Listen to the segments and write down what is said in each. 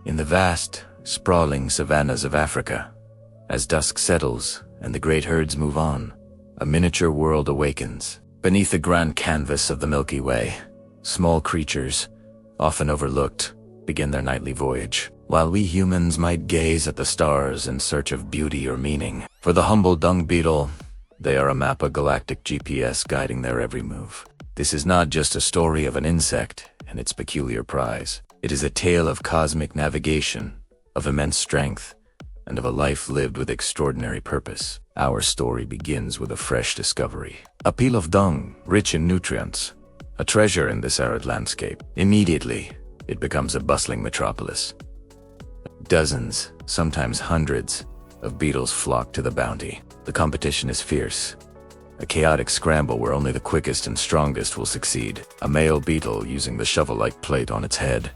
In the vast, sprawling savannas of Africa, as dusk settles and the great herds move on, a miniature world awakens. Beneath the grand canvas of the Milky Way, small creatures, often overlooked, begin their nightly voyage. While we humans might gaze at the stars in search of beauty or meaning, for the humble dung beetle, they are a map of galactic GPS guiding their every move. This is not just a story of an insect and its peculiar prize. It is a tale of cosmic navigation, of immense strength, and of a life lived with extraordinary purpose. Our story begins with a fresh discovery. A pile of dung, rich in nutrients, a treasure in this arid landscape. Immediately, it becomes a bustling metropolis. Dozens, sometimes hundreds, of beetles flock to the bounty. The competition is fierce. A chaotic scramble where only the quickest and strongest will succeed. A male beetle, using the shovel-like plate on its head,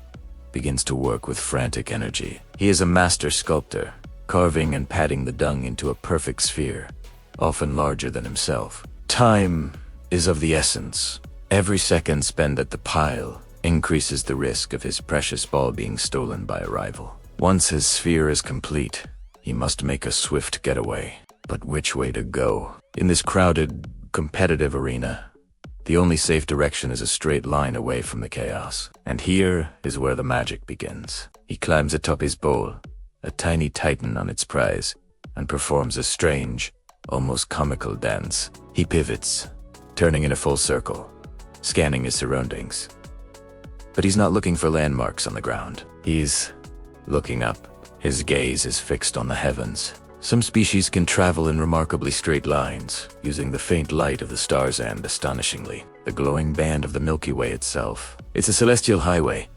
begins to work with frantic energy. He is a master sculptor, carving and patting the dung into a perfect sphere, often larger than himself. Time is of the essence. Every second spent at the pile increases the risk of his precious ball being stolen by a rival. Once his sphere is complete, he must make a swift getaway. But which way to go? In this crowded, competitive arena, the only safe direction is a straight line away from the chaos. And here is where the magic begins. He climbs atop his bowl, a tiny titan on its prize, and performs a strange, almost comical dance. He pivots, turning in a full circle, scanning his surroundings. But he's not looking for landmarks on the ground. He's looking up. His gaze is fixed on the heavens. Some species can travel in remarkably straight lines, using the faint light of the stars and, astonishingly, the glowing band of the Milky Way itself. It's a celestial highway,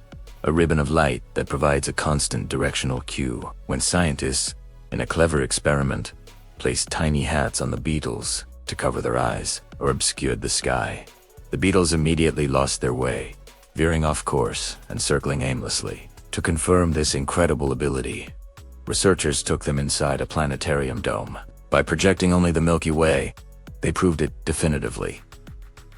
a ribbon of light that provides a constant directional cue. When scientists, in a clever experiment, placed tiny hats on the beetles to cover their eyes or obscured the sky, the beetles immediately lost their way, veering off course and circling aimlessly. To confirm this incredible ability, researchers took them inside a planetarium dome. By projecting only the Milky Way, they proved it definitively.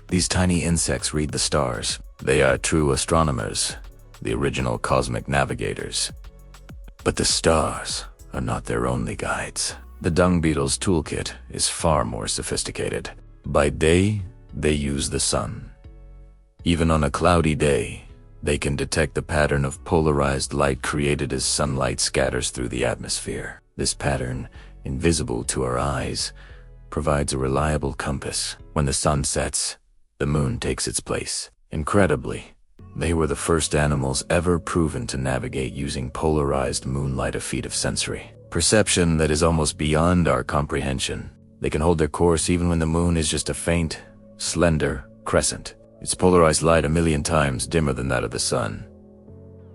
These tiny insects read the stars. They are true astronomers, the original cosmic navigators. But the stars are not their only guides. The dung beetle's toolkit is far more sophisticated. By day, they use the sun. Even on a cloudy day, they can detect the pattern of polarized light created as sunlight scatters through the atmosphere. This pattern, invisible to our eyes, provides a reliable compass. When the sun sets, the moon takes its place. Incredibly, they were the first animals ever proven to navigate using polarized moonlight, a feat of sensory perception that is almost beyond our comprehension. They can hold their course even when the moon is just a faint, slender crescent. Its polarized light a million times dimmer than that of the sun.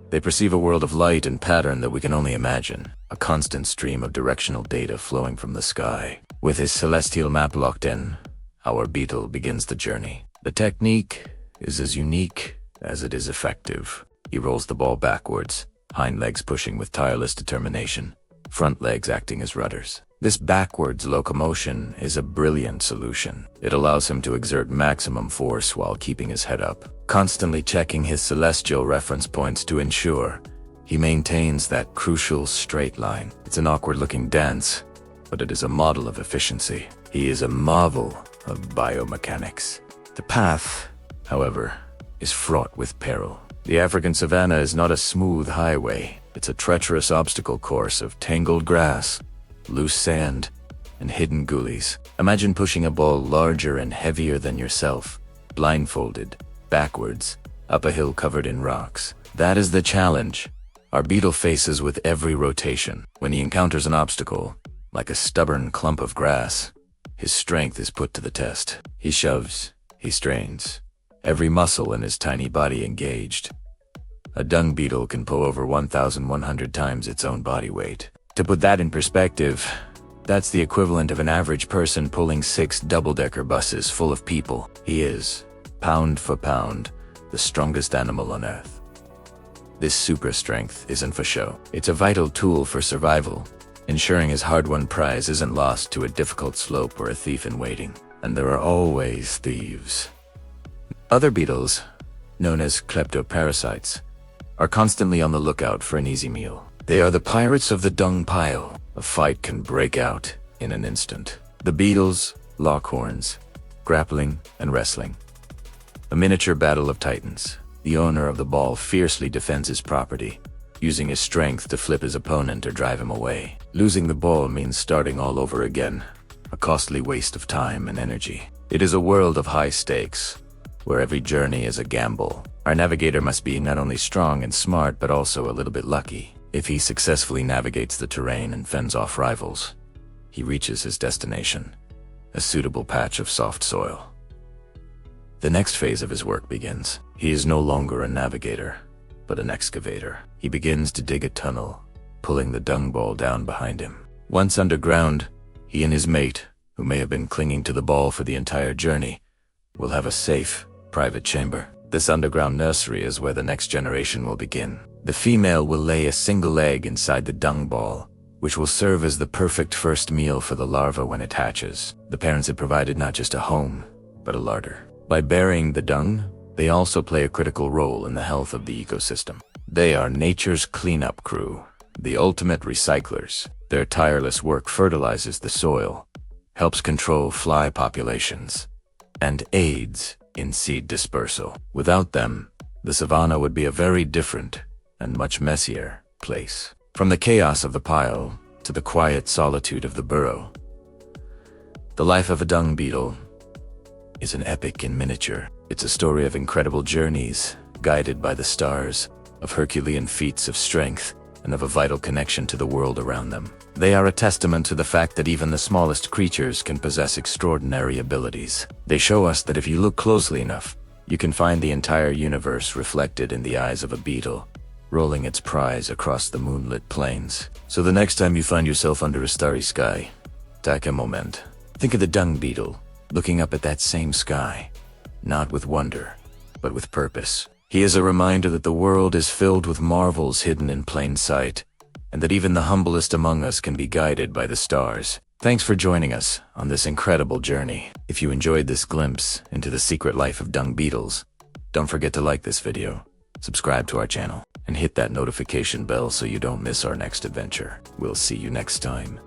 They perceive a world of light and pattern that we can only imagine, a constant stream of directional data flowing from the sky. With his celestial map locked in, our beetle begins the journey. The technique is as unique as it is effective. He rolls the ball backwards, hind legs pushing with tireless determination, front legs acting as rudders. This backwards locomotion is a brilliant solution. It allows him to exert maximum force while keeping his head up, constantly checking his celestial reference points to ensure he maintains that crucial straight line. It's an awkward-looking dance, but it is a model of efficiency. He is a marvel of biomechanics. The path, however, is fraught with peril. The African savanna is not a smooth highway. It's a treacherous obstacle course of tangled grass, loose sand, and hidden gullies. Imagine pushing a ball larger and heavier than yourself, blindfolded, backwards, up a hill covered in rocks. That is the challenge our beetle faces with every rotation. When he encounters an obstacle, like a stubborn clump of grass, his strength is put to the test. He shoves, he strains, every muscle in his tiny body engaged. A dung beetle can pull over 1,100 times its own body weight. To put that in perspective, that's the equivalent of an average person pulling 6 double-decker buses full of people. He is, pound for pound, the strongest animal on Earth. This super strength isn't for show. It's a vital tool for survival, ensuring his hard-won prize isn't lost to a difficult slope or a thief in waiting. And there are always thieves. Other beetles, known as kleptoparasites, are constantly on the lookout for an easy meal. They are the pirates of the dung pile. A fight can break out in an instant. The beetles lock horns, grappling and wrestling. A miniature battle of titans. The owner of the ball fiercely defends his property, using his strength to flip his opponent or drive him away. Losing the ball means starting all over again, a costly waste of time and energy. It is a world of high stakes, where every journey is a gamble. Our navigator must be not only strong and smart, but also a little bit lucky. If he successfully navigates the terrain and fends off rivals, he reaches his destination, a suitable patch of soft soil. The next phase of his work begins. He is no longer a navigator, but an excavator. He begins to dig a tunnel, pulling the dung ball down behind him. Once underground, he and his mate, who may have been clinging to the ball for the entire journey, will have a safe, private chamber. This underground nursery is where the next generation will begin. The female will lay a single egg inside the dung ball, which will serve as the perfect first meal for the larva when it hatches. The parents have provided not just a home, but a larder. By burying the dung, they also play a critical role in the health of the ecosystem. They are nature's cleanup crew, the ultimate recyclers. Their tireless work fertilizes the soil, helps control fly populations, and aids in seed dispersal. Without them, the savanna would be a very different and much messier place. From the chaos of the pile to the quiet solitude of the burrow, the life of a dung beetle is an epic in miniature. It's a story of incredible journeys, guided by the stars, of Herculean feats of strength, and of a vital connection to the world around them. They are a testament to the fact that even the smallest creatures can possess extraordinary abilities. They show us that if you look closely enough, you can find the entire universe reflected in the eyes of a beetle, rolling its prize across the moonlit plains. So the next time you find yourself under a starry sky, take a moment. Think of the dung beetle, looking up at that same sky, not with wonder, but with purpose. He is a reminder that the world is filled with marvels hidden in plain sight, and that even the humblest among us can be guided by the stars. Thanks for joining us on this incredible journey. If you enjoyed this glimpse into the secret life of dung beetles, don't forget to like this video, subscribe to our channel, and hit that notification bell so you don't miss our next adventure. We'll see you next time.